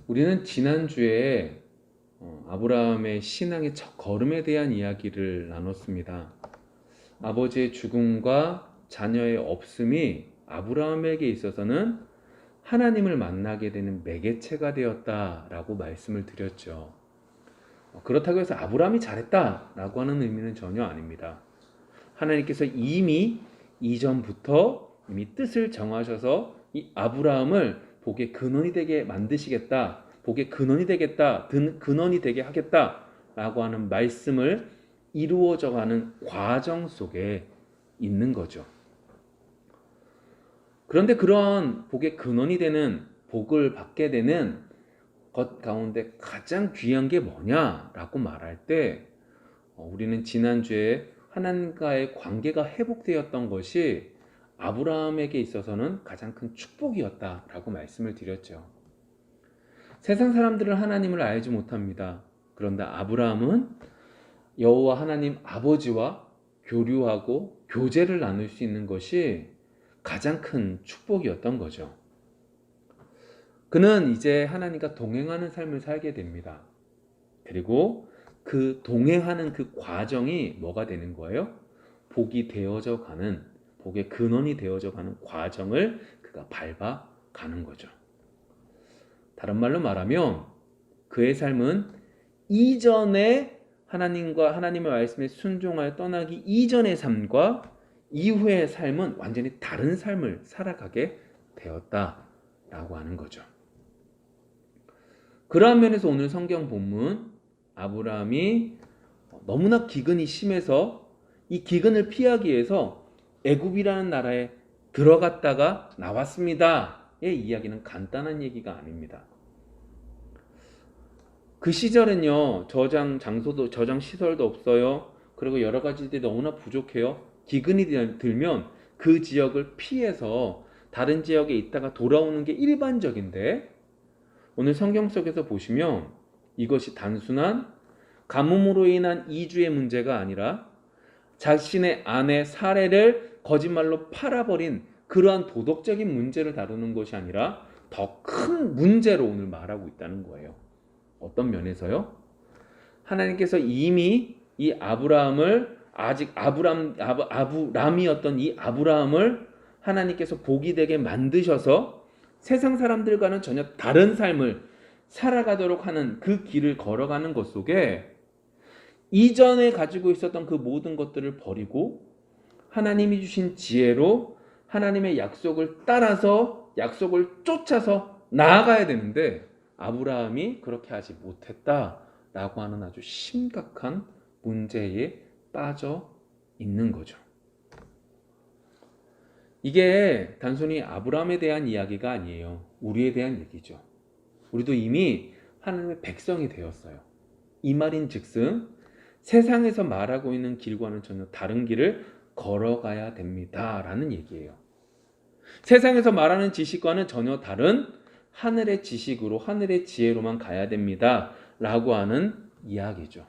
우리는 지난주에 아브라함의 신앙의 첫 걸음에 대한 이야기를 나눴습니다. 아버지의 죽음과 자녀의 없음이 아브라함에게 있어서는 하나님을 만나게 되는 매개체가 되었다라고 말씀을 드렸죠. 그렇다고 해서 아브라함이 잘했다라고 하는 의미는 전혀 아닙니다. 하나님께서 이미 이전부터 이미 뜻을 정하셔서 이 아브라함을 복의 근원이 되게 만드시겠다, 복의 근원이 되겠다, 근원이 되게 하겠다라고 하는 말씀을 이루어져가는 과정 속에 있는 거죠. 그런데 그런 복의 근원이 되는, 복을 받게 되는 것 가운데 가장 귀한 게 뭐냐라고 말할 때 우리는 지난주에 하나님과의 관계가 회복되었던 것이 아브라함에게 있어서는 가장 큰 축복이었다라고 말씀을 드렸죠. 세상 사람들은 하나님을 알지 못합니다. 그런데 아브라함은 여호와 하나님 아버지와 교류하고 교제를 나눌 수 있는 것이 가장 큰 축복이었던 거죠. 그는 이제 하나님과 동행하는 삶을 살게 됩니다. 그리고 그 동행하는 그 과정이 뭐가 되는 거예요? 복이 되어져 가는, 복의 근원이 되어져 가는 과정을 그가 밟아가는 거죠. 다른 말로 말하면 그의 삶은 이전에 하나님의 말씀에 순종하여 떠나기 이전의 삶과 이후의 삶은 완전히 다른 삶을 살아가게 되었다라고 하는 거죠. 그러한 면에서 오늘 성경 본문 아브라함이 너무나 기근이 심해서 이 기근을 피하기 위해서 애굽이라는 나라에 들어갔다가 나왔습니다의 이야기는 간단한 얘기가 아닙니다. 그 시절은요, 저장 장소도, 저장 시설도 없어요. 그리고 여러 가지들이 너무나 부족해요. 기근이 들면 그 지역을 피해서 다른 지역에 있다가 돌아오는 게 일반적인데, 오늘 성경 속에서 보시면 이것이 단순한 가뭄으로 인한 이주의 문제가 아니라 자신의 아내 사례를 거짓말로 팔아버린 그러한 도덕적인 문제를 다루는 것이 아니라 더 큰 문제로 오늘 말하고 있다는 거예요. 어떤 면에서요? 하나님께서 이미 이 아브라함을, 아직 아브람이었던 이 아브라함을 하나님께서 복이 되게 만드셔서 세상 사람들과는 전혀 다른 삶을 살아가도록 하는 그 길을 걸어가는 것 속에 이전에 가지고 있었던 그 모든 것들을 버리고 하나님이 주신 지혜로 하나님의 약속을 따라서 약속을 쫓아서 나아가야 되는데 아브라함이 그렇게 하지 못했다라고 하는 아주 심각한 문제에 빠져 있는 거죠. 이게 단순히 아브라함에 대한 이야기가 아니에요. 우리에 대한 얘기죠. 우리도 이미 하나님의 백성이 되었어요. 이 말인 즉슨 세상에서 말하고 있는 길과는 전혀 다른 길을 걸어가야 됩니다 라는 얘기예요. 세상에서 말하는 지식과는 전혀 다른 하늘의 지식으로, 하늘의 지혜로만 가야 됩니다 라고 하는 이야기죠.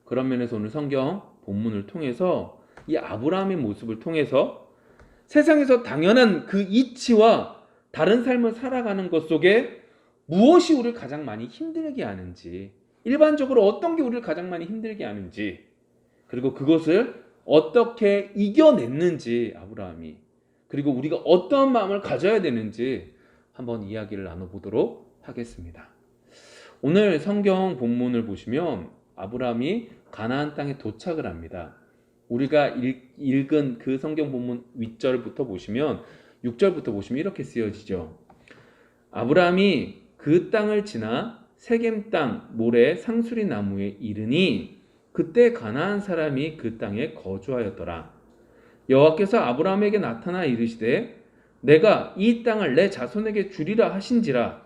그런 면에서 오늘 성경 본문을 통해서 이 아브라함의 모습을 통해서 세상에서 당연한 그 이치와 다른 삶을 살아가는 것 속에 무엇이 우리를 가장 많이 힘들게 하는지, 일반적으로 어떤 게 우리를 가장 많이 힘들게 하는지, 그리고 그것을 어떻게 이겨냈는지 아브라함이, 그리고 우리가 어떠한 마음을 가져야 되는지 한번 이야기를 나눠보도록 하겠습니다. 오늘 성경 본문을 보시면 아브라함이 가나안 땅에 도착을 합니다. 우리가 읽은 그 성경 본문 윗절부터 보시면 6절부터 보시면 이렇게 쓰여지죠. 아브라함이 그 땅을 지나 세겜 땅 모래 상수리 나무에 이르니 그때 가나안 사람이 그 땅에 거주하였더라. 여호와께서 아브라함에게 나타나 이르시되 내가 이 땅을 내 자손에게 주리라 하신지라.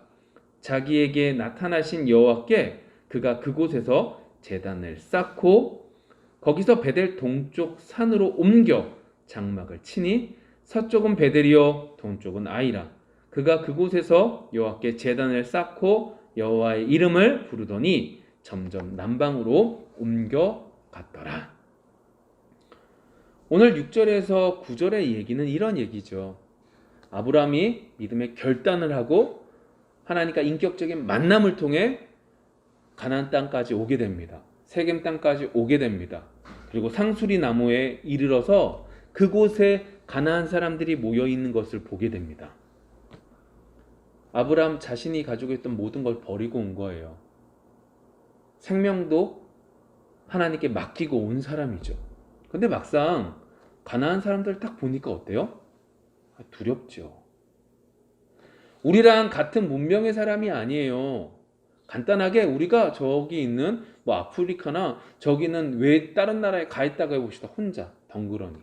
자기에게 나타나신 여호와께 그가 그곳에서 제단을 쌓고 거기서 베델 동쪽 산으로 옮겨 장막을 치니 서쪽은 베델이요 동쪽은 아이라. 그가 그곳에서 여호와께 제단을 쌓고 여호와의 이름을 부르더니 점점 남방으로 옮겨갔더라. 오늘 6절에서 9절의 얘기는 이런 얘기죠. 아브라함이 믿음의 결단을 하고 하나님과 인격적인 만남을 통해 가나안 땅까지 오게 됩니다. 세겜 땅까지 오게 됩니다. 그리고 상수리 나무에 이르러서 그곳에 가나안 사람들이 모여 있는 것을 보게 됩니다. 아브라함 자신이 가지고 있던 모든 걸 버리고 온 거예요. 생명도 하나님께 맡기고 온 사람이죠. 근데 막상 가나안 사람들 딱 보니까 어때요? 두렵죠. 우리랑 같은 문명의 사람이 아니에요. 간단하게 우리가 저기 있는 뭐 아프리카나 저기는 왜 다른 나라에 가 있다가 해봅시다. 혼자 덩그러니.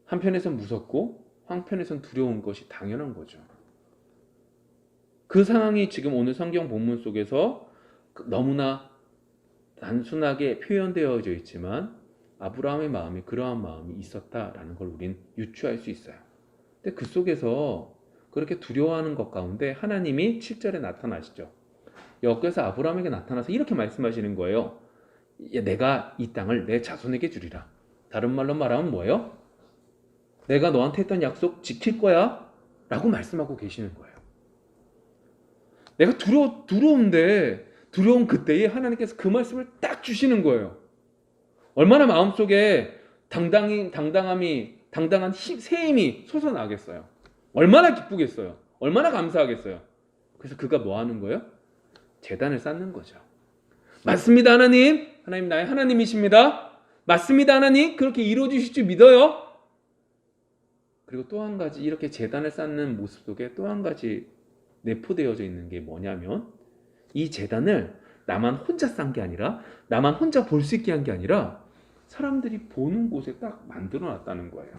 한편에선 무섭고 한편에선 두려운 것이 당연한 거죠. 그 상황이 지금 오늘 성경 본문 속에서 너무나 단순하게 표현되어져 있지만 아브라함의 마음에 그러한 마음이 있었다라는 걸 우린 유추할 수 있어요. 근데 그 속에서 그렇게 두려워하는 것 가운데 하나님이 7절에 나타나시죠. 여호와께서 아브라함에게 나타나서 이렇게 말씀하시는 거예요. 내가 이 땅을 내 자손에게 주리라. 다른 말로 말하면 뭐예요? 내가 너한테 했던 약속 지킬 거야 라고 말씀하고 계시는 거예요. 내가 두려운데 두려운 그때에 하나님께서 그 말씀을 딱 주시는 거예요. 얼마나 마음속에 당당한 새 힘이 솟아나겠어요. 얼마나 기쁘겠어요. 얼마나 감사하겠어요. 그래서 그가 뭐 하는 거예요? 제단을 쌓는 거죠. 맞습니다 하나님. 하나님 나의 하나님이십니다. 맞습니다 하나님. 그렇게 이루어주실 줄 믿어요. 그리고 또 한 가지 이렇게 제단을 쌓는 모습 속에 또 한 가지 내포되어져 있는 게 뭐냐면 이 제단을 나만 혼자 쌓은 게 아니라 나만 혼자 볼 수 있게 한 게 아니라 사람들이 보는 곳에 딱 만들어 놨다는 거예요.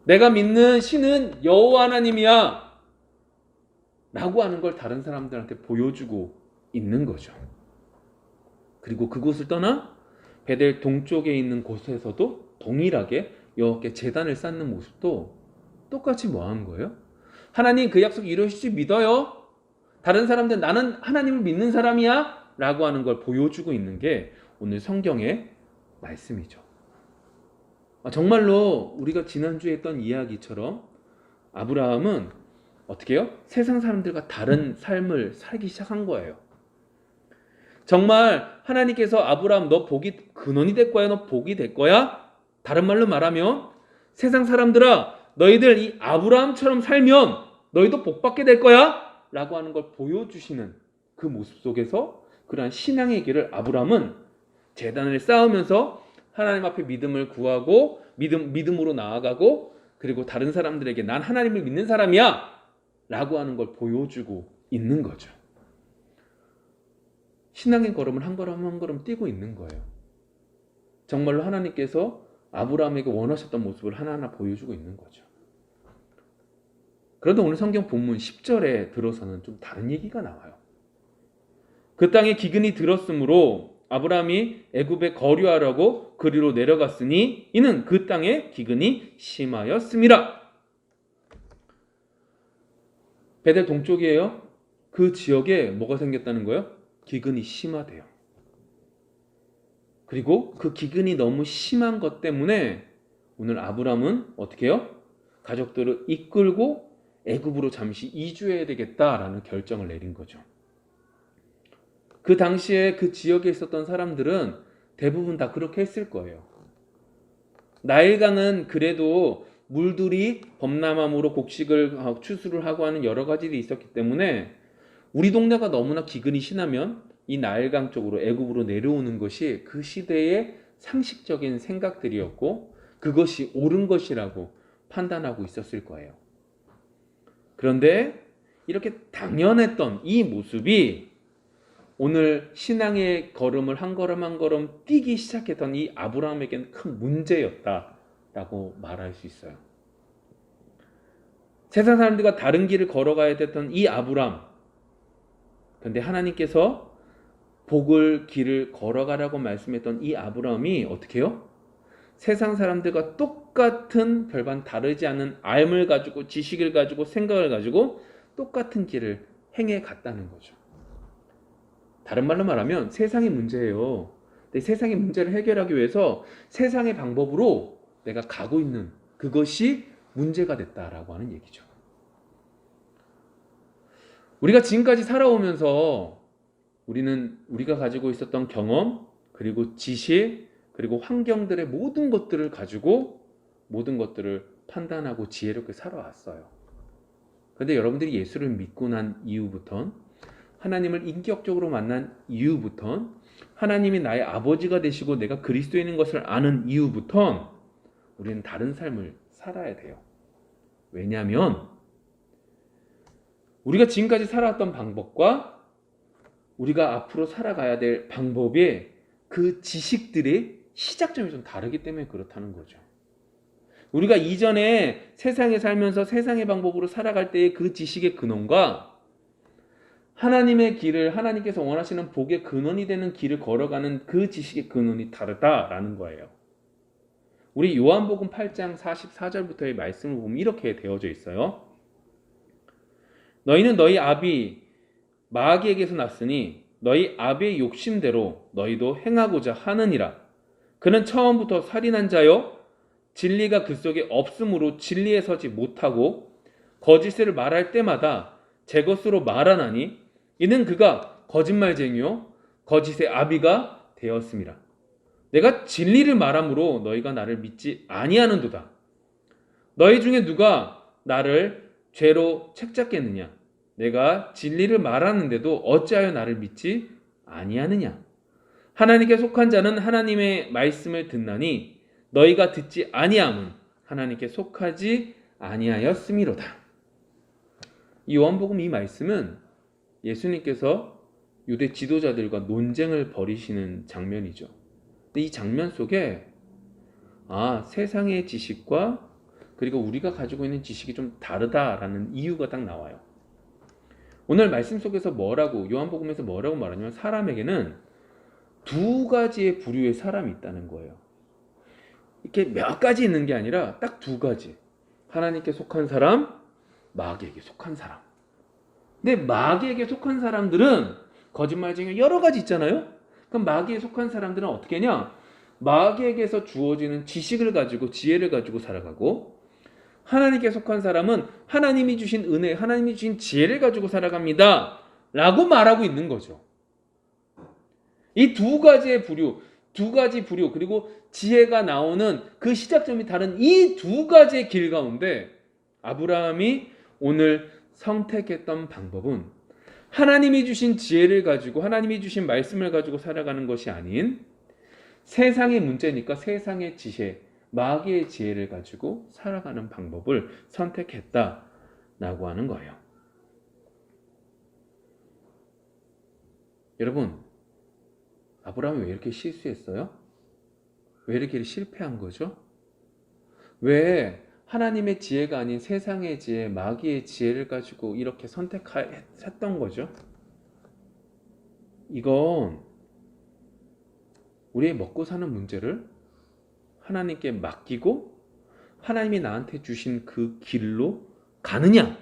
내가 믿는 신은 여호와 하나님이야 라고 하는 걸 다른 사람들한테 보여주고 있는 거죠. 그리고 그곳을 떠나 베델 동쪽에 있는 곳에서도 동일하게 여호와께 제단을 쌓는 모습도 똑같이 뭐 하는 거예요? 하나님 그 약속 이루실 줄 믿어요. 다른 사람들 나는 하나님을 믿는 사람이야 라고 하는 걸 보여주고 있는 게 오늘 성경의 말씀이죠. 정말로 우리가 지난주에 했던 이야기처럼 아브라함은 어떻게 해요? 세상 사람들과 다른 삶을 살기 시작한 거예요. 정말 하나님께서 아브라함 너 복이 근원이 될 거야, 너 복이 될 거야? 다른 말로 말하면 세상 사람들아 너희들 이 아브라함처럼 살면 너희도 복받게 될 거야 라고 하는 걸 보여주시는 그 모습 속에서 그러한 신앙의 길을 아브라함은 제단을 쌓으면서 하나님 앞에 믿음을 구하고 믿음으로 나아가고 그리고 다른 사람들에게 난 하나님을 믿는 사람이야 라고 하는 걸 보여주고 있는 거죠. 신앙의 걸음을 한 걸음 한 걸음 뛰고 있는 거예요. 정말로 하나님께서 아브라함에게 원하셨던 모습을 하나하나 보여주고 있는 거죠. 그런데 오늘 성경 본문 10절에 들어서는 좀 다른 얘기가 나와요. 그 땅에 기근이 들었으므로 아브라함이 애굽에 거류하려고 그리로 내려갔으니 이는 그 땅에 기근이 심하였음이라. 베델 동쪽이에요. 그 지역에 뭐가 생겼다는 거예요? 기근이 심하대요. 그리고 그 기근이 너무 심한 것 때문에 오늘 아브라함은 어떻게 해요? 가족들을 이끌고 애굽으로 잠시 이주해야 되겠다라는 결정을 내린 거죠. 그 당시에 그 지역에 있었던 사람들은 대부분 다 그렇게 했을 거예요. 나일강은 그래도 물들이 범람함으로 곡식을 추수를 하고 하는 여러 가지 일이 있었기 때문에 우리 동네가 너무나 기근이 심하면 이 나일강 쪽으로 애굽으로 내려오는 것이 그 시대의 상식적인 생각들이었고 그것이 옳은 것이라고 판단하고 있었을 거예요. 그런데 이렇게 당연했던 이 모습이 오늘 신앙의 걸음을 한 걸음 한 걸음 뛰기 시작했던 이 아브라함에게는 큰 문제였다라고 말할 수 있어요. 세상 사람들과 다른 길을 걸어가야 됐던 이 아브라함. 그런데 하나님께서 복을 길을 걸어가라고 말씀했던 이 아브라함이 어떻게 해요? 세상 사람들과 똑같은 별반 다르지 않은 알을 가지고 지식을 가지고 생각을 가지고 똑같은 길을 행해 갔다는 거죠. 다른 말로 말하면 세상의 문제예요. 근데 세상의 문제를 해결하기 위해서 세상의 방법으로 내가 가고 있는 그것이 문제가 됐다라고 하는 얘기죠. 우리가 지금까지 살아오면서 우리는 우리가 가지고 있었던 경험, 그리고 지식, 그리고 환경들의 모든 것들을 가지고 모든 것들을 판단하고 지혜롭게 살아왔어요. 그런데 여러분들이 예수를 믿고 난 이후부턴, 하나님을 인격적으로 만난 이후부턴, 하나님이 나의 아버지가 되시고 내가 그리스도인인 것을 아는 이후부턴 우리는 다른 삶을 살아야 돼요. 왜냐하면 우리가 지금까지 살아왔던 방법과 우리가 앞으로 살아가야 될 방법의 그 지식들의 시작점이 좀 다르기 때문에 그렇다는 거죠. 우리가 이전에 세상에 살면서 세상의 방법으로 살아갈 때의 그 지식의 근원과 하나님의 길을, 하나님께서 원하시는 복의 근원이 되는 길을 걸어가는 그 지식의 근원이 다르다라는 거예요. 우리 요한복음 8장 44절부터의 말씀을 보면 이렇게 되어져 있어요. 너희는 너희 아비 마귀에게서 났으니 너희 아비의 욕심대로 너희도 행하고자 하느니라. 그는 처음부터 살인한 자요 진리가 그 속에 없으므로 진리에 서지 못하고 거짓을 말할 때마다 제 것으로 말하나니 이는 그가 거짓말쟁이요 거짓의 아비가 되었음이라. 내가 진리를 말함으로 너희가 나를 믿지 아니하는도다. 너희 중에 누가 나를 죄로 책잡겠느냐? 내가 진리를 말하는데도 어찌하여 나를 믿지 아니하느냐? 하나님께 속한 자는 하나님의 말씀을 듣나니 너희가 듣지 아니함은 하나님께 속하지 아니하였음이로다. 이 요한복음 이 말씀은 예수님께서 유대 지도자들과 논쟁을 벌이시는 장면이죠. 근데 이 장면 속에 세상의 지식과 그리고 우리가 가지고 있는 지식이 좀 다르다라는 이유가 딱 나와요. 오늘 말씀 속에서 요한복음에서 뭐라고 말하냐면 사람에게는 두 가지의 부류의 사람이 있다는 거예요. 이렇게 몇 가지 있는 게 아니라 딱 두 가지. 하나님께 속한 사람, 마귀에게 속한 사람. 근데 마귀에게 속한 사람들은 거짓말쟁이 여러 가지 있잖아요. 그럼 마귀에 속한 사람들은 어떻게 하냐? 마귀에게서 주어지는 지식을 가지고 지혜를 가지고 살아가고, 하나님께 속한 사람은 하나님이 주신 은혜, 하나님이 주신 지혜를 가지고 살아갑니다 라고 말하고 있는 거죠. 이 두 가지 부류 그리고 지혜가 나오는 그 시작점이 다른 이 두 가지의 길 가운데 아브라함이 오늘 선택했던 방법은 하나님이 주신 지혜를 가지고 하나님이 주신 말씀을 가지고 살아가는 것이 아닌 세상의 문제니까 세상의 지혜, 마귀의 지혜를 가지고 살아가는 방법을 선택했다라고 하는 거예요. 여러분, 아브라함이 왜 이렇게 실수했어요? 왜 이렇게 실패한 거죠? 왜 하나님의 지혜가 아닌 세상의 지혜, 마귀의 지혜를 가지고 이렇게 선택했던 거죠? 이건 우리의 먹고 사는 문제를 하나님께 맡기고 하나님이 나한테 주신 그 길로 가느냐?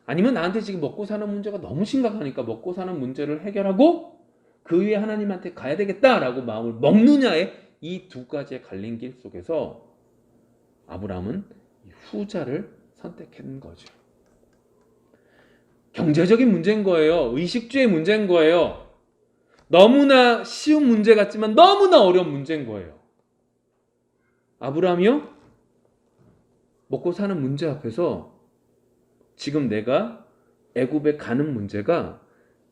아니면 나한테 지금 먹고 사는 문제가 너무 심각하니까 먹고 사는 문제를 해결하고 그 위에 하나님한테 가야 되겠다라고 마음을 먹느냐의 이 두 가지의 갈린 길 속에서 아브라함은 후자를 선택한 거죠. 경제적인 문제인 거예요. 의식주의 문제인 거예요. 너무나 쉬운 문제 같지만 너무나 어려운 문제인 거예요. 아브라함이요? 먹고 사는 문제 앞에서 지금 내가 애굽에 가는 문제가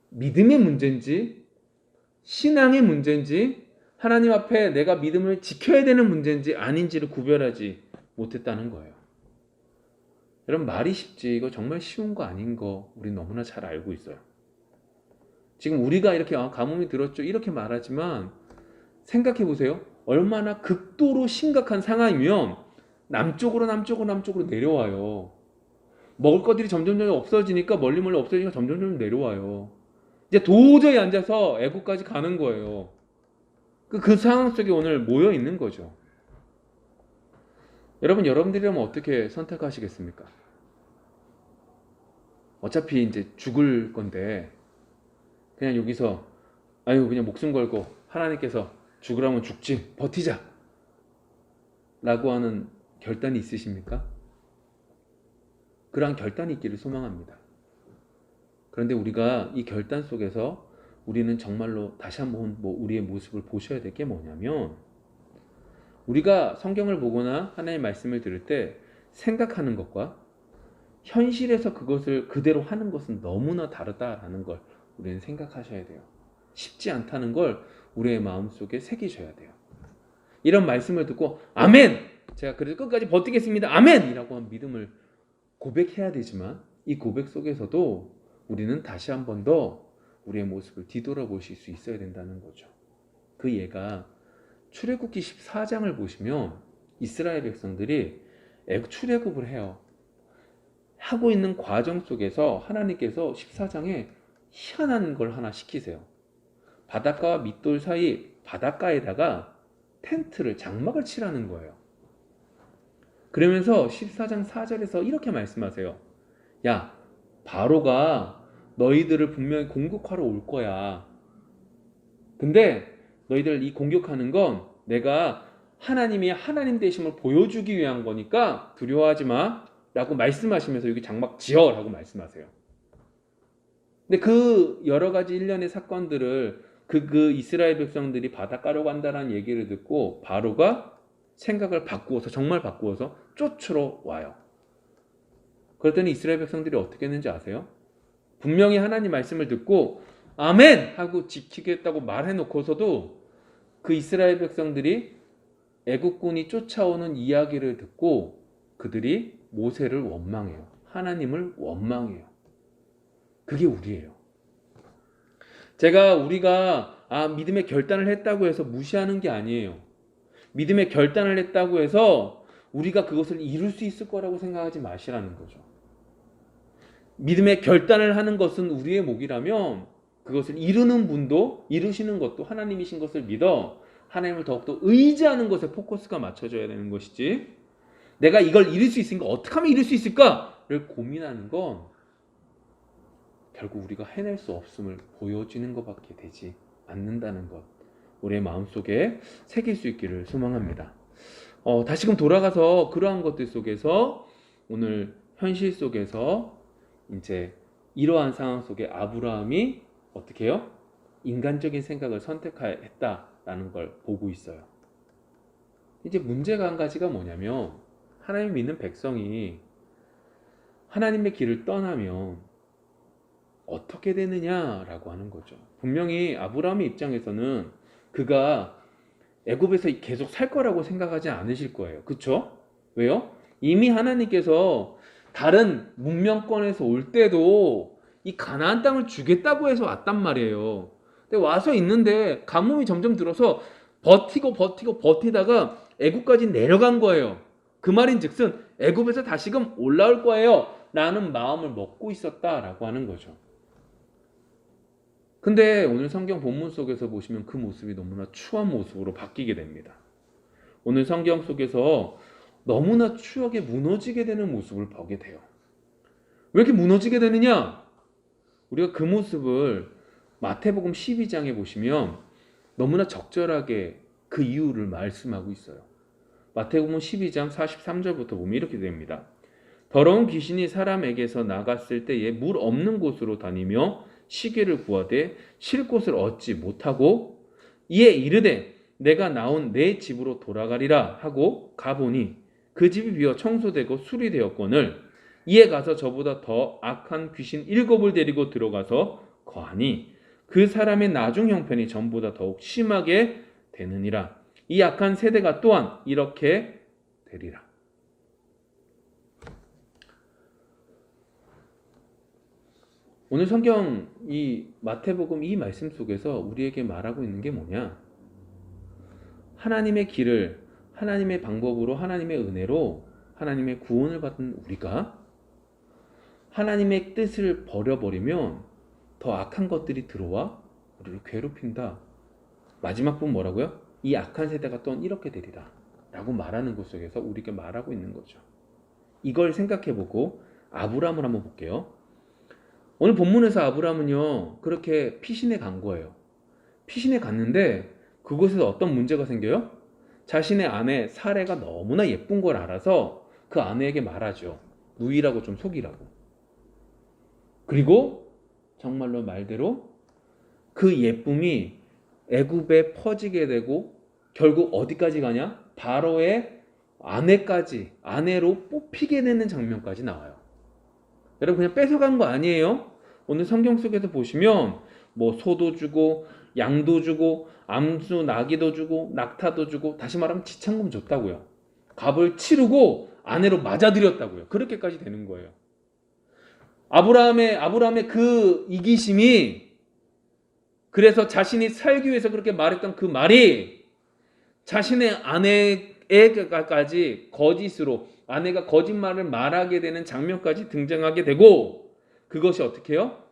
믿음의 문제인지 신앙의 문제인지 하나님 앞에 내가 믿음을 지켜야 되는 문제인지 아닌지를 구별하지 못했다는 거예요. 여러분, 말이 쉽지 이거 정말 쉬운 거 아닌 거 우리 너무나 잘 알고 있어요. 지금 우리가 이렇게 가뭄이 들었죠 이렇게 말하지만 생각해 보세요. 얼마나 극도로 심각한 상황이면 남쪽으로 내려와요. 먹을 것들이 점점 없어지니까 멀리 없어지니까 점점 내려와요. 이제 도저히 앉아서 애국까지 가는 거예요. 그 상황 속에 오늘 모여 있는 거죠. 여러분들이라면 어떻게 선택하시겠습니까? 어차피 이제 죽을 건데 그냥 여기서 그냥 목숨 걸고 하나님께서 죽으라면 죽지 버티자 라고 하는 결단이 있으십니까? 그러한 결단이 있기를 소망합니다. 그런데 우리가 이 결단 속에서 우리는 정말로 다시 한번 우리의 모습을 보셔야 될 게 뭐냐면, 우리가 성경을 보거나 하나님의 말씀을 들을 때 생각하는 것과 현실에서 그것을 그대로 하는 것은 너무나 다르다라는 걸 우리는 생각하셔야 돼요. 쉽지 않다는 걸 우리의 마음속에 새기셔야 돼요. 이런 말씀을 듣고 아멘! 제가 그래서 끝까지 버티겠습니다. 아멘! 이라고 한 믿음을 고백해야 되지만, 이 고백 속에서도 우리는 다시 한 번 더 우리의 모습을 뒤돌아보실 수 있어야 된다는 거죠. 그 예가 출애굽기 14장을 보시면 이스라엘 백성들이 출애굽을 해요. 하고 있는 과정 속에서 하나님께서 14장에 희한한 걸 하나 시키세요. 바닷가와 밑돌 사이 바닷가에다가 텐트를, 장막을 치라는 거예요. 그러면서 14장 4절에서 이렇게 말씀하세요. 야, 바로가 너희들을 분명히 공격하러 올 거야. 근데 너희들 이 공격하는 건 내가 하나님이 하나님 되심을 보여주기 위한 거니까 두려워하지 마 라고 말씀하시면서 여기 장막 지어 라고 말씀하세요. 근데 그 여러 가지 일련의 사건들을 그 이스라엘 백성들이 바닷가로 간다는 얘기를 듣고 바로가 생각을 바꾸어서, 정말 바꾸어서 쫓으러 와요. 그랬더니 이스라엘 백성들이 어떻게 했는지 아세요? 분명히 하나님 말씀을 듣고 아멘! 하고 지키겠다고 말해놓고서도 그 이스라엘 백성들이 애국군이 쫓아오는 이야기를 듣고 그들이 모세를 원망해요. 하나님을 원망해요. 그게 우리예요. 우리가 믿음의 결단을 했다고 해서 무시하는 게 아니에요. 믿음의 결단을 했다고 해서 우리가 그것을 이룰 수 있을 거라고 생각하지 마시라는 거죠. 믿음의 결단을 하는 것은 우리의 몫이라면 그것을 이루는 분도, 이루시는 것도 하나님이신 것을 믿어 하나님을 더욱더 의지하는 것에 포커스가 맞춰져야 되는 것이지, 내가 이걸 이룰 수 있으니까 어떻게 하면 이룰 수 있을까를 고민하는 건 결국 우리가 해낼 수 없음을 보여지는 것밖에 되지 않는다는 것, 우리의 마음속에 새길 수 있기를 소망합니다. 다시금 돌아가서 그러한 것들 속에서 오늘 현실 속에서 이제 이러한 상황 속에 아브라함이 어떻게 해요? 인간적인 생각을 선택했다라는 걸 보고 있어요. 이제 문제가 한 가지가 뭐냐면, 하나님 믿는 백성이 하나님의 길을 떠나면 어떻게 되느냐라고 하는 거죠. 분명히 아브라함의 입장에서는 그가 애굽에서 계속 살 거라고 생각하지 않으실 거예요. 그렇죠? 왜요? 이미 하나님께서 다른 문명권에서 올 때도 이 가나안 땅을 주겠다고 해서 왔단 말이에요. 근데 와서 있는데 가뭄이 점점 들어서 버티다가 애굽까지 내려간 거예요. 그 말인즉슨 애굽에서 다시금 올라올 거예요 라는 마음을 먹고 있었다라고 하는 거죠. 근데 오늘 성경 본문 속에서 보시면 그 모습이 너무나 추한 모습으로 바뀌게 됩니다. 오늘 성경 속에서 너무나 추하게 무너지게 되는 모습을 보게 돼요. 왜 이렇게 무너지게 되느냐? 우리가 그 모습을 마태복음 12장에 보시면 너무나 적절하게 그 이유를 말씀하고 있어요. 마태복음 12장 43절부터 보면 이렇게 됩니다. 더러운 귀신이 사람에게서 나갔을 때에 물 없는 곳으로 다니며 시계를 구하되 쉴 곳을 얻지 못하고 이에 이르되 내가 나온 내 집으로 돌아가리라 하고 가보니 그 집이 비어 청소되고 수리되었거늘 이에 가서 저보다 더 악한 귀신 7을 데리고 들어가서 거하니 그 사람의 나중 형편이 전보다 더욱 심하게 되느니라. 이 악한 세대가 또한 이렇게 되리라. 오늘 성경 이 마태복음 이 말씀 속에서 우리에게 말하고 있는 게 뭐냐? 하나님의 길을 하나님의 방법으로, 하나님의 은혜로 하나님의 구원을 받은 우리가 하나님의 뜻을 버려버리면 더 악한 것들이 들어와 우리를 괴롭힌다. 마지막 부분 뭐라고요? 이 악한 세대가 또한 이렇게 되리라 라고 말하는 것 속에서 우리에게 말하고 있는 거죠. 이걸 생각해보고 아브라함을 한번 볼게요. 오늘 본문에서 아브라함은요 그렇게 피신해 간 거예요. 피신해 갔는데 그곳에서 어떤 문제가 생겨요? 자신의 아내 사레가 너무나 예쁜 걸 알아서 그 아내에게 말하죠. 누이라고 좀 속이라고. 그리고 정말로 말대로 그 예쁨이 애굽에 퍼지게 되고 결국 어디까지 가냐? 바로의 아내로 뽑히게 되는 장면까지 나와요. 여러분 그냥 뺏어간 거 아니에요? 오늘 성경 속에서 보시면 뭐 소도 주고 양도 주고 암수 나귀도 주고 낙타도 주고 다시 말하면 지창금 줬다고요. 값을 치르고 아내로 맞아들였다고요. 그렇게까지 되는 거예요. 아브라함의 그 이기심이 그래서 자신이 살기 위해서 그렇게 말했던 그 말이 자신의 아내에게까지 거짓으로 아내가 거짓말을 말하게 되는 장면까지 등장하게 되고 그것이 어떻게 해요?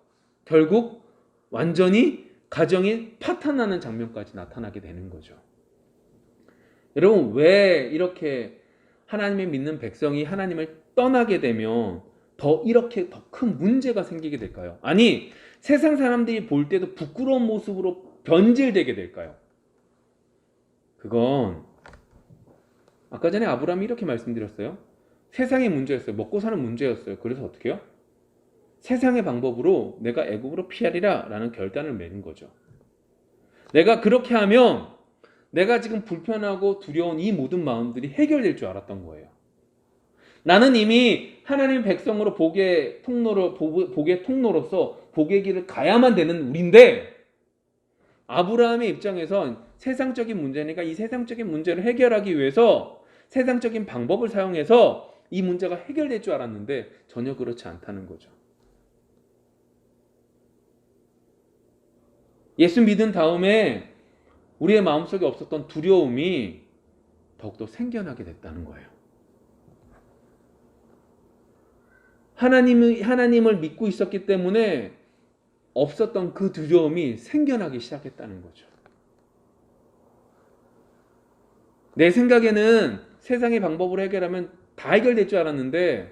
결국 완전히 가정이 파탄나는 장면까지 나타나게 되는 거죠. 여러분 왜 이렇게 하나님을 믿는 백성이 하나님을 떠나게 되면 이렇게 더 큰 문제가 생기게 될까요? 아니 세상 사람들이 볼 때도 부끄러운 모습으로 변질되게 될까요? 그건 아까 전에 아브라함이 이렇게 말씀드렸어요. 세상의 문제였어요. 먹고 사는 문제였어요. 그래서 어떻게 해요? 세상의 방법으로 내가 애굽으로 피하리라 라는 결단을 내린 거죠. 내가 그렇게 하면 내가 지금 불편하고 두려운 이 모든 마음들이 해결될 줄 알았던 거예요. 나는 이미 하나님 백성으로 복의 통로로서 복의 길을 가야만 되는 우리인데 아브라함의 입장에선 세상적인 문제니까 이 세상적인 문제를 해결하기 위해서 세상적인 방법을 사용해서 이 문제가 해결될 줄 알았는데 전혀 그렇지 않다는 거죠. 예수 믿은 다음에 우리의 마음속에 없었던 두려움이 더욱더 생겨나게 됐다는 거예요. 하나님을 믿고 있었기 때문에 없었던 그 두려움이 생겨나기 시작했다는 거죠. 내 생각에는 세상의 방법으로 해결하면 다 해결될 줄 알았는데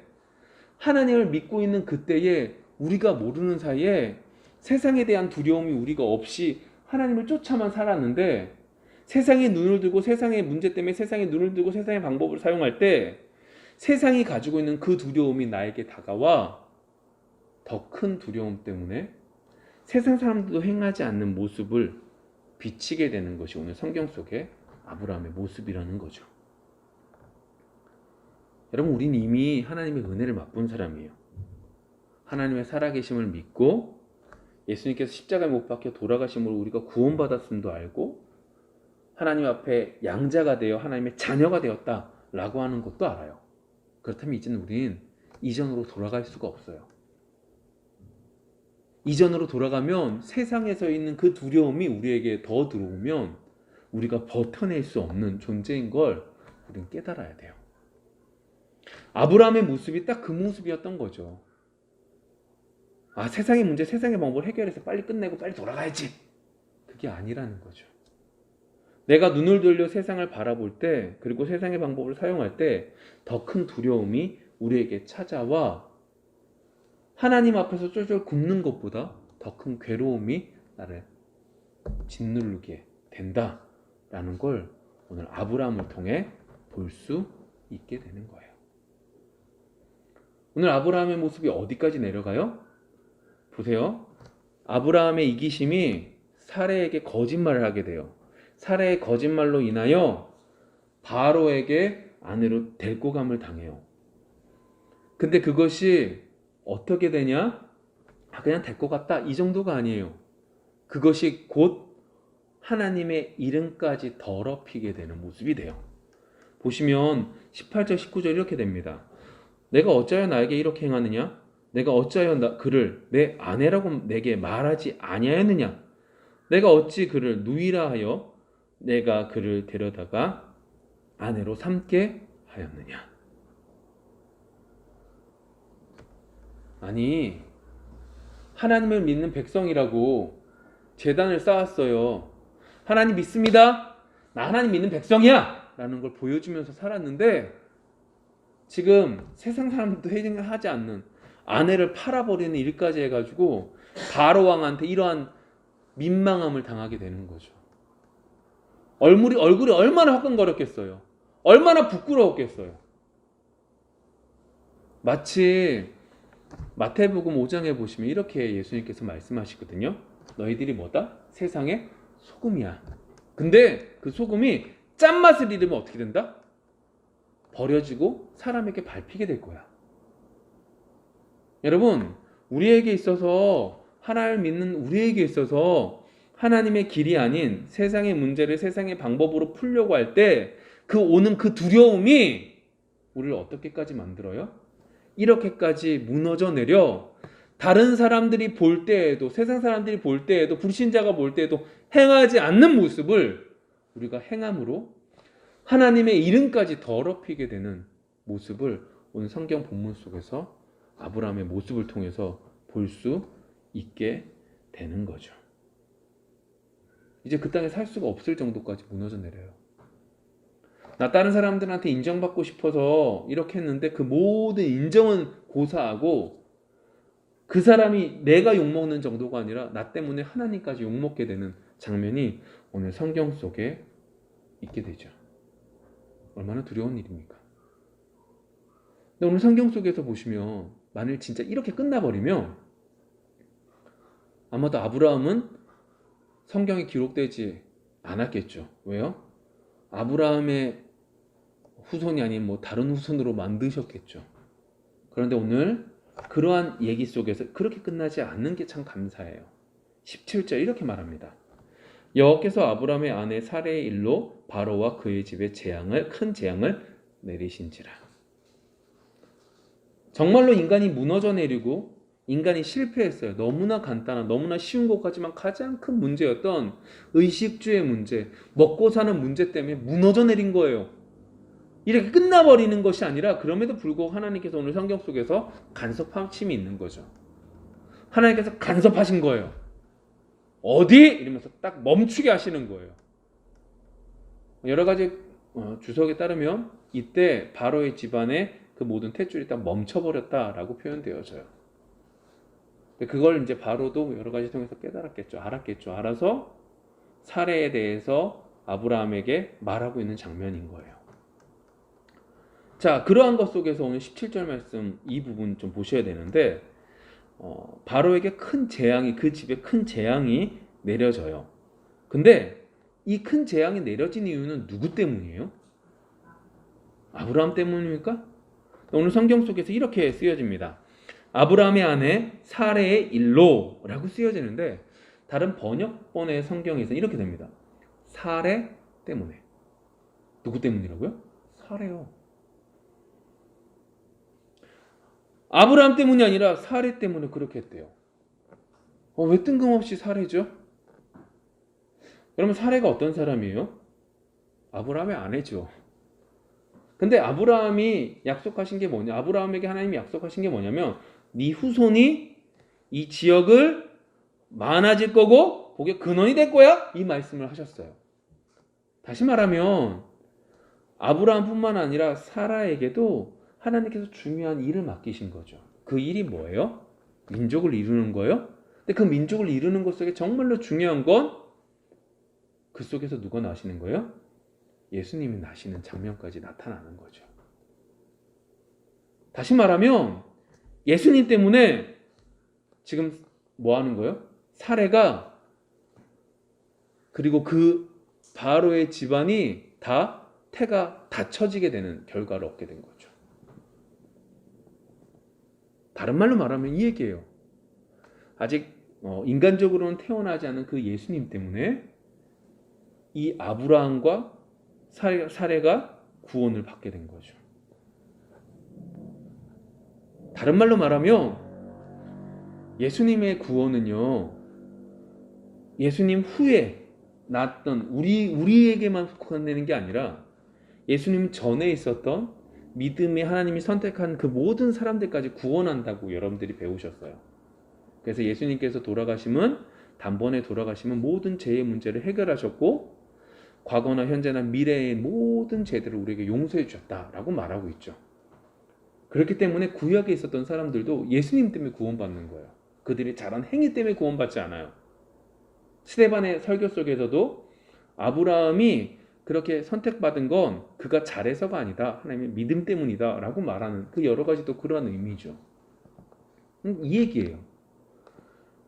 하나님을 믿고 있는 그때에 우리가 모르는 사이에 세상에 대한 두려움이 우리가 없이 하나님을 쫓아만 살았는데 세상에 눈을 들고 세상의 문제 때문에 세상에 눈을 들고 세상의 방법을 사용할 때 세상이 가지고 있는 그 두려움이 나에게 다가와 더 큰 두려움 때문에 세상 사람들도 행하지 않는 모습을 비치게 되는 것이 오늘 성경 속의 아브라함의 모습이라는 거죠. 여러분 우리는 이미 하나님의 은혜를 맛본 사람이에요. 하나님의 살아계심을 믿고 예수님께서 십자가에 못 박혀 돌아가심으로 우리가 구원받았음도 알고 하나님 앞에 양자가 되어 하나님의 자녀가 되었다라고 하는 것도 알아요. 그렇다면 이제는 우리는 이전으로 돌아갈 수가 없어요. 이전으로 돌아가면 세상에서 있는 그 두려움이 우리에게 더 들어오면 우리가 버텨낼 수 없는 존재인 걸 우리는 깨달아야 돼요. 아브라함의 모습이 딱 그 모습이었던 거죠. 아, 세상의 문제, 세상의 방법을 해결해서 빨리 끝내고 빨리 돌아가야지. 그게 아니라는 거죠. 내가 눈을 돌려 세상을 바라볼 때 그리고 세상의 방법을 사용할 때 더 큰 두려움이 우리에게 찾아와 하나님 앞에서 쫄쫄 굶는 것보다 더 큰 괴로움이 나를 짓누르게 된다라는 걸 오늘 아브라함을 통해 볼 수 있게 되는 거예요. 오늘 아브라함의 모습이 어디까지 내려가요? 보세요. 아브라함의 이기심이 사레에게 거짓말을 하게 돼요. 사레의 거짓말로 인하여 바로에게 아내로 데리고 감을 당해요. 근데 그것이 어떻게 되냐? 그냥 데리고 갔다 이 정도가 아니에요. 그것이 곧 하나님의 이름까지 더럽히게 되는 모습이 돼요. 보시면 18절 19절 이렇게 됩니다. 내가 어찌하여 나에게 이렇게 행하느냐? 내가 어찌하여 그를 내 아내라고 내게 말하지 아니하였느냐? 내가 어찌 그를 누이라 하여 내가 그를 데려다가 아내로 삼게 하였느냐? 아니, 하나님을 믿는 백성이라고 제단을 쌓았어요. 하나님 믿습니다. 나 하나님 믿는 백성이야 라는 걸 보여주면서 살았는데 지금 세상 사람들도 해하지 않는 아내를 팔아버리는 일까지 해가지고 바로 왕한테 이러한 민망함을 당하게 되는 거죠. 얼굴이 얼마나 화끈거렸겠어요. 얼마나 부끄러웠겠어요. 마치 마태복음 5장에 보시면 이렇게 예수님께서 말씀하시거든요. 너희들이 뭐다? 세상의 소금이야. 근데 그 소금이 짠맛을 잃으면 어떻게 된다? 버려지고 사람에게 밟히게 될 거야. 여러분, 우리에게 있어서, 하나님을 믿는 우리에게 있어서 하나님의 길이 아닌 세상의 문제를 세상의 방법으로 풀려고 할 때 그 오는 그 두려움이 우리를 어떻게까지 만들어요? 이렇게까지 무너져 내려 다른 사람들이 볼 때에도, 세상 사람들이 볼 때에도, 불신자가 볼 때에도 행하지 않는 모습을 우리가 행함으로 하나님의 이름까지 더럽히게 되는 모습을 오늘 성경 본문 속에서 아브라함의 모습을 통해서 볼 수 있게 되는 거죠. 이제 그 땅에 살 수가 없을 정도까지 무너져 내려요. 나 다른 사람들한테 인정받고 싶어서 이렇게 했는데 그 모든 인정은 고사하고 그 사람이 내가 욕먹는 정도가 아니라 나 때문에 하나님까지 욕먹게 되는 장면이 오늘 성경 속에 있게 되죠. 얼마나 두려운 일입니까? 근데 오늘 성경 속에서 보시면 만일 진짜 이렇게 끝나버리면 아마도 아브라함은 성경에 기록되지 않았겠죠. 왜요? 아브라함의 후손이 아닌 뭐 다른 후손으로 만드셨겠죠. 그런데 오늘 그러한 얘기 속에서 그렇게 끝나지 않는 게 참 감사해요. 17절 이렇게 말합니다. 여호와께서 아브라함의 아내 사레의 일로 바로와 그의 집에 큰 재앙을 내리신지라. 정말로 인간이 무너져 내리고 인간이 실패했어요. 너무나 간단한, 너무나 쉬운 것 같지만 가장 큰 문제였던 의식주의 문제, 먹고 사는 문제 때문에 무너져 내린 거예요. 이렇게 끝나버리는 것이 아니라 그럼에도 불구하고 하나님께서 오늘 성경 속에서 간섭하심이 있는 거죠. 하나님께서 간섭하신 거예요. 어디? 이러면서 딱 멈추게 하시는 거예요. 여러 가지 주석에 따르면 이때 바로의 집안의 그 모든 탯줄이 딱 멈춰버렸다라고 표현되어져요. 그걸 이제 바로도 여러 가지 통해서 깨달았겠죠. 알았겠죠. 알아서 사례에 대해서 아브라함에게 말하고 있는 장면인 거예요. 자, 그러한 것 속에서 오늘 17절 말씀 이 부분 좀 보셔야 되는데 바로에게 큰 재앙이, 그 집에 큰 재앙이 내려져요. 근데 이 큰 재앙이 내려진 이유는 누구 때문이에요? 아브라함 때문입니까? 오늘 성경 속에서 이렇게 쓰여집니다. 아브라함의 아내 사레의 일로 라고 쓰여지는데 다른 번역본의 성경에서는 이렇게 됩니다. 사레 때문에. 누구 때문이라고요? 사레요. 아브라함 때문이 아니라 사레 때문에 그렇게 했대요. 왜 뜬금없이 사레죠? 여러분, 사레가 어떤 사람이에요? 아브라함의 아내죠. 근데 아브라함이 약속하신 게 뭐냐? 아브라함에게 하나님이 약속하신 게 뭐냐면 네 후손이 이 지역을 많아질 거고 거기에 근원이 될 거야? 이 말씀을 하셨어요. 다시 말하면 아브라함뿐만 아니라 사라에게도 하나님께서 중요한 일을 맡기신 거죠. 그 일이 뭐예요? 민족을 이루는 거예요? 근데 그 민족을 이루는 것 속에 정말로 중요한 건 그 속에서 누가 나시는 거예요? 예수님이 나시는 장면까지 나타나는 거죠. 다시 말하면 예수님 때문에 지금 뭐 하는 거예요? 사례가 그리고 그 바로의 집안이 다 태가 닫혀지게 되는 결과를 얻게 된 거죠. 다른 말로 말하면 이 얘기예요. 아직 인간적으로는 태어나지 않은 그 예수님 때문에 이 아브라함과 사레가 구원을 받게 된 거죠. 다른 말로 말하면 예수님의 구원은요, 예수님 후에 났던 우리에게만 속한되는 게 아니라 예수님 전에 있었던 믿음의 하나님이 선택한 그 모든 사람들까지 구원한다고 여러분들이 배우셨어요. 그래서 예수님께서 단번에 돌아가시면 모든 죄의 문제를 해결하셨고 과거나 현재나 미래의 모든 죄들을 우리에게 용서해 주셨다라고 말하고 있죠. 그렇기 때문에 구약에 있었던 사람들도 예수님 때문에 구원받는 거예요. 그들이 잘한 행위 때문에 구원받지 않아요. 스데반의 설교 속에서도 아브라함이 그렇게 선택받은 건 그가 잘해서가 아니다. 하나님의 믿음 때문이다 라고 말하는 그 여러 가지 또 그러한 의미죠. 이 얘기예요.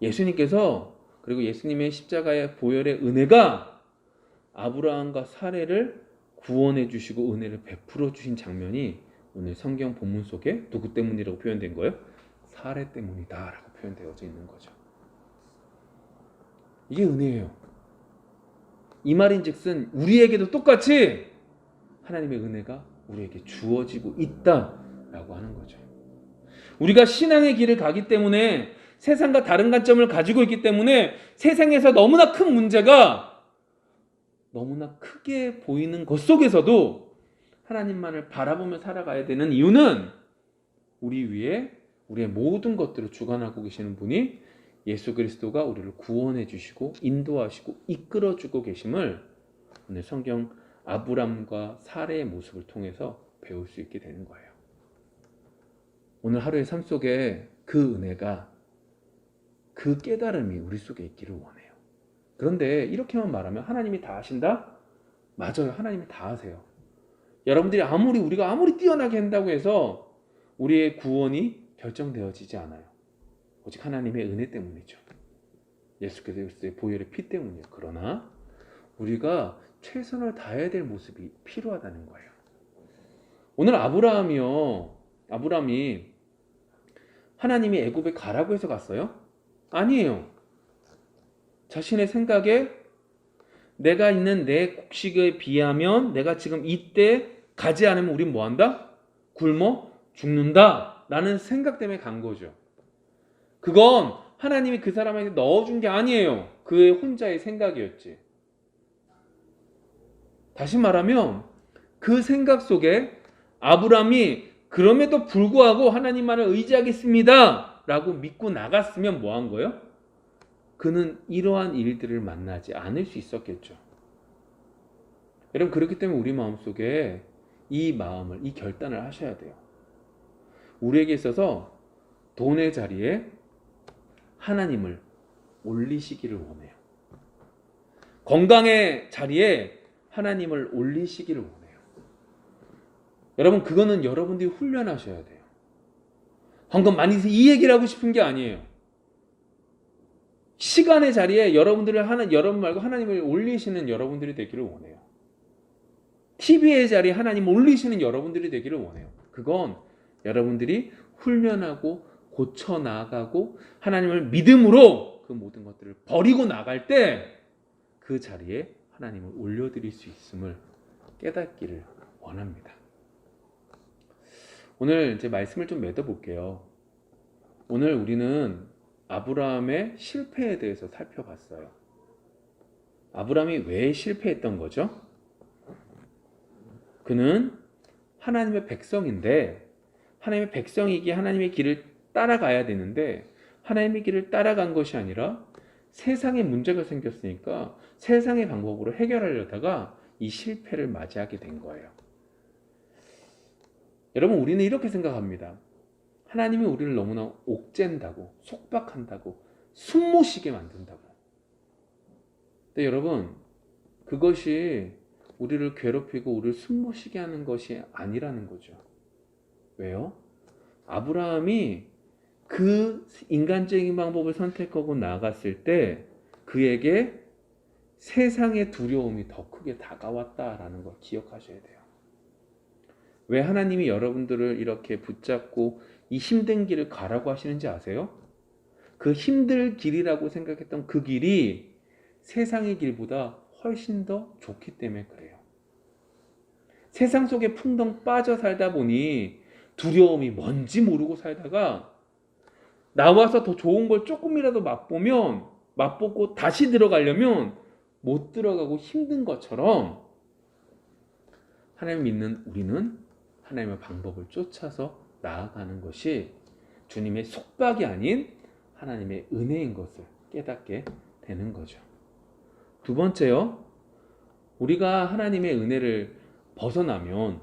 예수님께서 그리고 예수님의 십자가의 보혈의 은혜가 아브라함과 사례를 구원해 주시고 은혜를 베풀어 주신 장면이 오늘 성경 본문 속에 누구 때문이라고 표현된 거예요? 사례 때문이다 라고 표현되어져 있는 거죠. 이게 은혜예요. 이 말인즉슨 우리에게도 똑같이 하나님의 은혜가 우리에게 주어지고 있다라고 하는 거죠. 우리가 신앙의 길을 가기 때문에 세상과 다른 관점을 가지고 있기 때문에 세상에서 너무나 큰 문제가 너무나 크게 보이는 것 속에서도 하나님만을 바라보며 살아가야 되는 이유는 우리 위에 우리의 모든 것들을 주관하고 계시는 분이 예수 그리스도가 우리를 구원해 주시고 인도하시고 이끌어 주고 계심을 오늘 성경 아브람과 사례의 모습을 통해서 배울 수 있게 되는 거예요. 오늘 하루의 삶 속에 그 은혜가 그 깨달음이 우리 속에 있기를 원해요. 그런데 이렇게만 말하면 하나님이 다 하신다? 맞아요. 하나님이 다 하세요. 여러분들이 우리가 아무리 뛰어나게 한다고 해서 우리의 구원이 결정되어지지 않아요. 오직 하나님의 은혜 때문이죠. 예수 그리스도의 보혈의 피 때문이에요. 그러나 우리가 최선을 다해야 될 모습이 필요하다는 거예요. 오늘 아브라함이 하나님이 애굽에 가라고 해서 갔어요? 아니에요. 자신의 생각에 내가 있는 내 곡식에 비하면 내가 지금 이때 가지 않으면 우린 뭐한다? 굶어 죽는다 라는 생각 때문에 간 거죠. 그건 하나님이 그 사람에게 넣어준 게 아니에요. 그의 혼자의 생각이었지. 다시 말하면 그 생각 속에 아브라함이 그럼에도 불구하고 하나님만을 의지하겠습니다 라고 믿고 나갔으면 뭐 한 거예요? 그는 이러한 일들을 만나지 않을 수 있었겠죠. 여러분 그렇기 때문에 우리 마음속에 이 결단을 하셔야 돼요. 우리에게 있어서 돈의 자리에 하나님을 올리시기를 원해요. 건강의 자리에 하나님을 올리시기를 원해요. 여러분 그거는 여러분들이 훈련하셔야 돼요. 방금 많이 이 얘기를 하고 싶은 게 아니에요. 시간의 자리에 여러분 말고 하나님을 올리시는 여러분들이 되기를 원해요. TV의 자리에 하나님 올리시는 여러분들이 되기를 원해요. 그건 여러분들이 훈련하고 고쳐 나가고 하나님을 믿음으로 그 모든 것들을 버리고 나갈 때 그 자리에 하나님을 올려드릴 수 있음을 깨닫기를 원합니다. 오늘 이제 말씀을 좀 맺어볼게요. 오늘 우리는 아브라함의 실패에 대해서 살펴봤어요. 아브라함이 왜 실패했던 거죠? 그는 하나님의 백성인데 하나님의 백성이기에 하나님의 길을 따라가야 되는데 하나님의 길을 따라간 것이 아니라 세상에 문제가 생겼으니까 세상의 방법으로 해결하려다가 이 실패를 맞이하게 된 거예요. 여러분 우리는 이렇게 생각합니다. 하나님이 우리를 너무나 옥죄한다고 속박한다고 숨 못 쉬게 만든다고. 근데 여러분 그것이 우리를 괴롭히고 우리를 숨 못 쉬게 하는 것이 아니라는 거죠. 왜요? 아브라함이 그 인간적인 방법을 선택하고 나아갔을 때 그에게 세상의 두려움이 더 크게 다가왔다라는 걸 기억하셔야 돼요. 왜 하나님이 여러분들을 이렇게 붙잡고 이 힘든 길을 가라고 하시는지 아세요? 그 힘들 길이라고 생각했던 그 길이 세상의 길보다 훨씬 더 좋기 때문에 그래요. 세상 속에 풍덩 빠져 살다 보니 두려움이 뭔지 모르고 살다가 나와서 더 좋은 걸 조금이라도 맛보고 다시 들어가려면 못 들어가고 힘든 것처럼 하나님 믿는 우리는 하나님의 방법을 쫓아서 나아가는 것이 주님의 속박이 아닌 하나님의 은혜인 것을 깨닫게 되는 거죠. 두 번째요. 우리가 하나님의 은혜를 벗어나면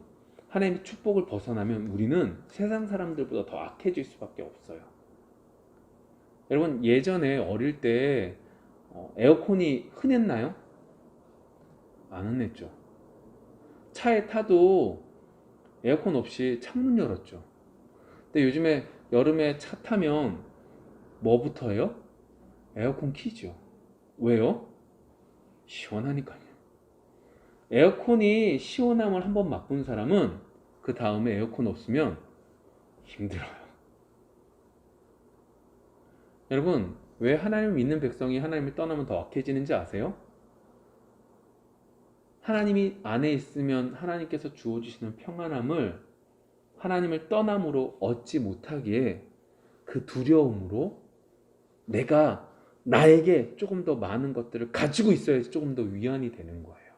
하나님의 축복을 벗어나면 우리는 세상 사람들보다 더 악해질 수밖에 없어요. 여러분 예전에 어릴 때 에어컨이 흔했나요? 안 흔했죠. 차에 타도 에어컨 없이 창문 열었죠. 근데 요즘에 여름에 차 타면 뭐부터 해요? 에어컨 키죠. 왜요? 시원하니까요. 에어컨이 시원함을 한번 맛본 사람은 그 다음에 에어컨 없으면 힘들어요. 여러분, 왜 하나님을 믿는 백성이 하나님을 떠나면 더 악해지는지 아세요? 하나님이 안에 있으면 하나님께서 주어주시는 평안함을 하나님을 떠남으로 얻지 못하기에 그 두려움으로 내가 나에게 조금 더 많은 것들을 가지고 있어야지 조금 더 위안이 되는 거예요.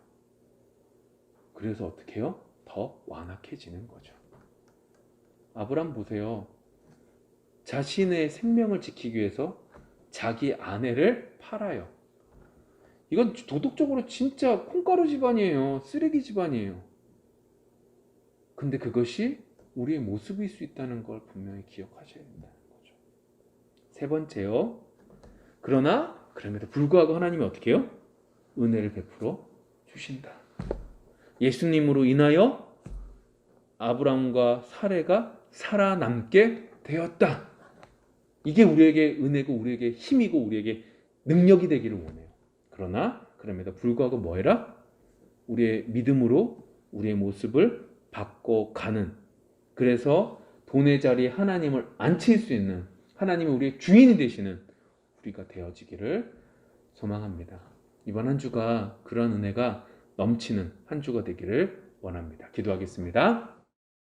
그래서 어떻게 해요? 더 완악해지는 거죠. 아브람 보세요. 자신의 생명을 지키기 위해서 자기 아내를 팔아요. 이건 도덕적으로 진짜 콩가루 집안이에요. 쓰레기 집안이에요. 근데 그것이 우리의 모습일 수 있다는 걸 분명히 기억하셔야 된다는 거죠. 세 번째요. 그러나 그럼에도 불구하고 하나님이 어떻게 해요? 은혜를 베풀어 주신다. 예수님으로 인하여 아브람과 사레가 살아남게 되었다. 이게 우리에게 은혜고 우리에게 힘이고 우리에게 능력이 되기를 원해요. 그러나 그럼에도 불구하고 뭐 해라? 우리의 믿음으로 우리의 모습을 바꿔가는, 그래서 돈의 자리에 하나님을 앉힐 수 있는, 하나님이 우리의 주인이 되시는 우리가 되어지기를 소망합니다. 이번 한 주가 그런 은혜가 넘치는 한 주가 되기를 원합니다. 기도하겠습니다.